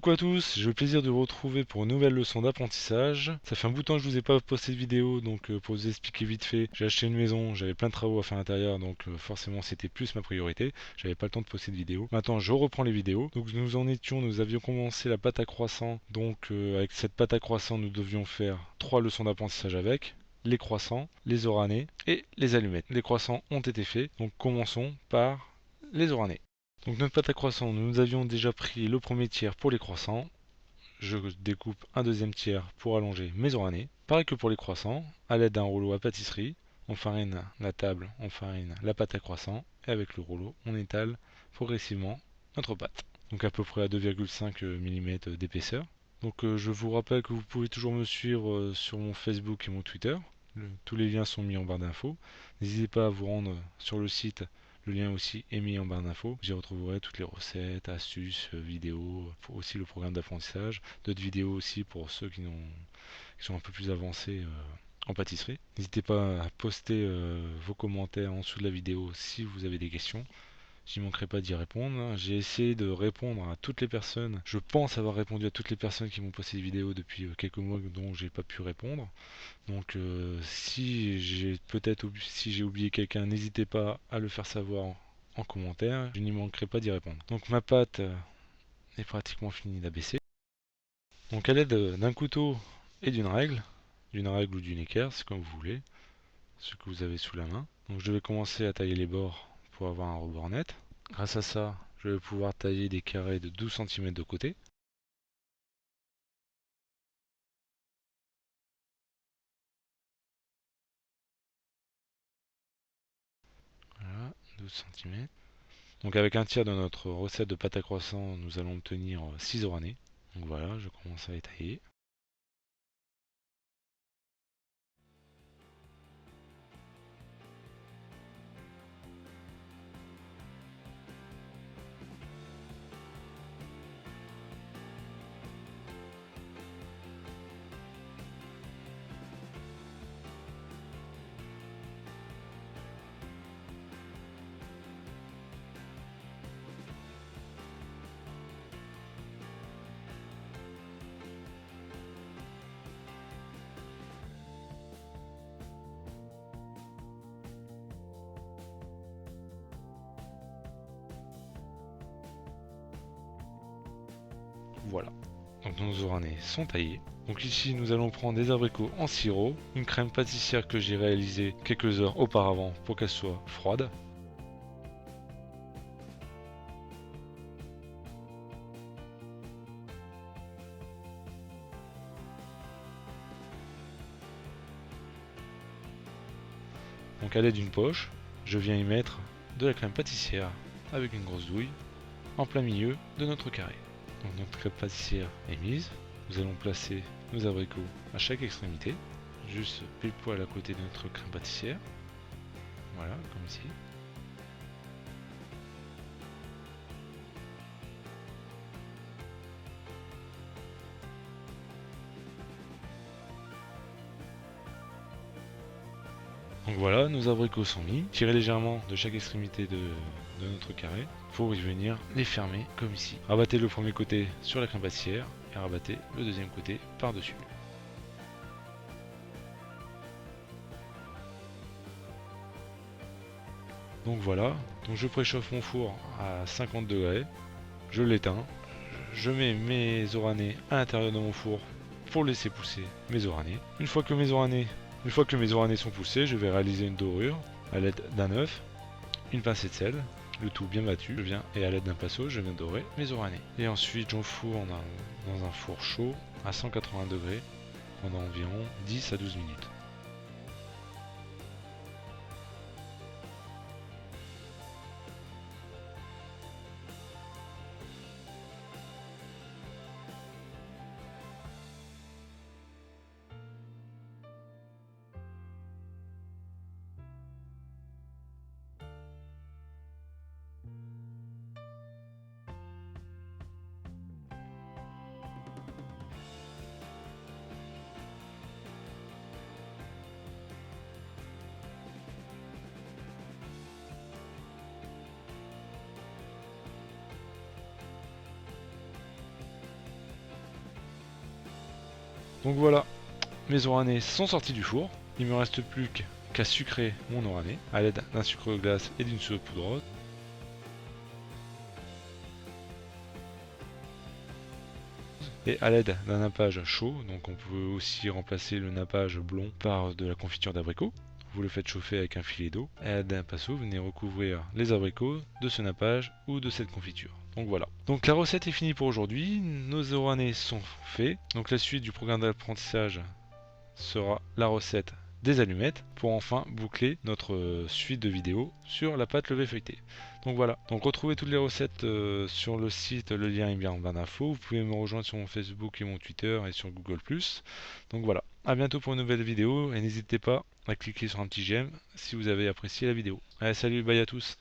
Coucou à tous, j'ai le plaisir de vous retrouver pour une nouvelle leçon d'apprentissage. Ça fait un bout de temps que je vous ai pas posté de vidéo, donc pour vous expliquer vite fait, j'ai acheté une maison, j'avais plein de travaux à faire à l'intérieur, donc forcément c'était plus ma priorité. J'avais pas le temps de poster de vidéo. Maintenant je reprends les vidéos. Donc nous avions commencé la pâte à croissant. Donc avec cette pâte à croissant, nous devions faire 3 leçons d'apprentissage avec les croissants, les oranais et les allumettes. Les croissants ont été faits, donc commençons par les oranais. Donc notre pâte à croissant, nous avions déjà pris le premier tiers pour les croissants. Je découpe un deuxième tiers pour allonger mes oranais. Pareil que pour les croissants, à l'aide d'un rouleau à pâtisserie, on farine la table, on farine la pâte à croissant et avec le rouleau, on étale progressivement notre pâte. Donc à peu près à 2,5 mm d'épaisseur. Donc je vous rappelle que vous pouvez toujours me suivre sur mon Facebook et mon Twitter. Tous les liens sont mis en barre d'infos. N'hésitez pas à vous rendre sur le site. Le lien aussi est mis en barre d'infos. J'y retrouverai toutes les recettes, astuces, vidéos, aussi le programme d'apprentissage, d'autres vidéos aussi pour ceux qui sont un peu plus avancés en pâtisserie. N'hésitez pas à poster vos commentaires en dessous de la vidéo si vous avez des questions. J'y manquerai pas d'y répondre. J'ai essayé de répondre à toutes les personnes. Je pense avoir répondu à toutes les personnes qui m'ont posté des vidéos depuis quelques mois dont j'ai pas pu répondre. Donc si j'ai oublié quelqu'un, n'hésitez pas à le faire savoir en commentaire. Je n'y manquerai pas d'y répondre. Donc ma pâte est pratiquement finie d'abaisser. Donc à l'aide d'un couteau et d'une règle ou d'une équerre, c'est comme vous voulez, ce que vous avez sous la main. Donc je vais commencer à tailler les bords pour avoir un rebord net. Grâce à ça, je vais pouvoir tailler des carrés de 12 cm de côté. Voilà, 12 cm. Donc avec un tiers de notre recette de pâte à croissant, nous allons obtenir 6 oranais. Donc voilà, je commence à les tailler. Voilà, donc nos oranais sont taillés. Donc ici nous allons prendre des abricots en sirop, une crème pâtissière que j'ai réalisée quelques heures auparavant pour qu'elle soit froide. Donc à l'aide d'une poche, je viens y mettre de la crème pâtissière avec une grosse douille en plein milieu de notre carré. Donc notre crème pâtissière est mise. Nous allons placer nos abricots à chaque extrémité, juste pile poil à côté de notre crème pâtissière. Voilà, comme ici. Donc voilà, nos abricots sont mis. Tirez légèrement de chaque extrémité de notre carré pour y venir les fermer comme ici. Rabattez le premier côté sur la crème pâtissière et rabattez le deuxième côté par-dessus. Donc voilà, donc je préchauffe mon four à 50 degrés, je l'éteins, je mets mes oranais à l'intérieur de mon four pour laisser pousser mes oranais. Une fois que mes oranais sont poussés, je vais réaliser une dorure à l'aide d'un œuf, une pincée de sel, le tout bien battu. Je viens et à l'aide d'un pinceau, je viens dorer mes oranais. Et ensuite, j'enfourne dans un four chaud à 180 degrés pendant environ 10 à 12 minutes. Donc voilà, mes oranais sont sortis du four. Il me reste plus qu'à sucrer mon orané à l'aide d'un sucre glace et d'une soupe poudreuse. Et à l'aide d'un nappage chaud, donc on peut aussi remplacer le nappage blond par de la confiture d'abricot. Vous le faites chauffer avec un filet d'eau. À l'aide d'un pinceau, vous venez recouvrir les abricots de ce nappage ou de cette confiture. Donc voilà. Donc la recette est finie pour aujourd'hui. Nos oranais sont faits. Donc la suite du programme d'apprentissage sera la recette des allumettes pour enfin boucler notre suite de vidéos sur la pâte levée feuilletée. Donc voilà, donc retrouvez toutes les recettes sur le site, le lien est bien en barre d'infos. Vous pouvez me rejoindre sur mon Facebook et mon Twitter et sur Google+. Donc voilà, à bientôt pour une nouvelle vidéo et n'hésitez pas à cliquer sur un petit j'aime si vous avez apprécié la vidéo. Allez, salut, bye à tous.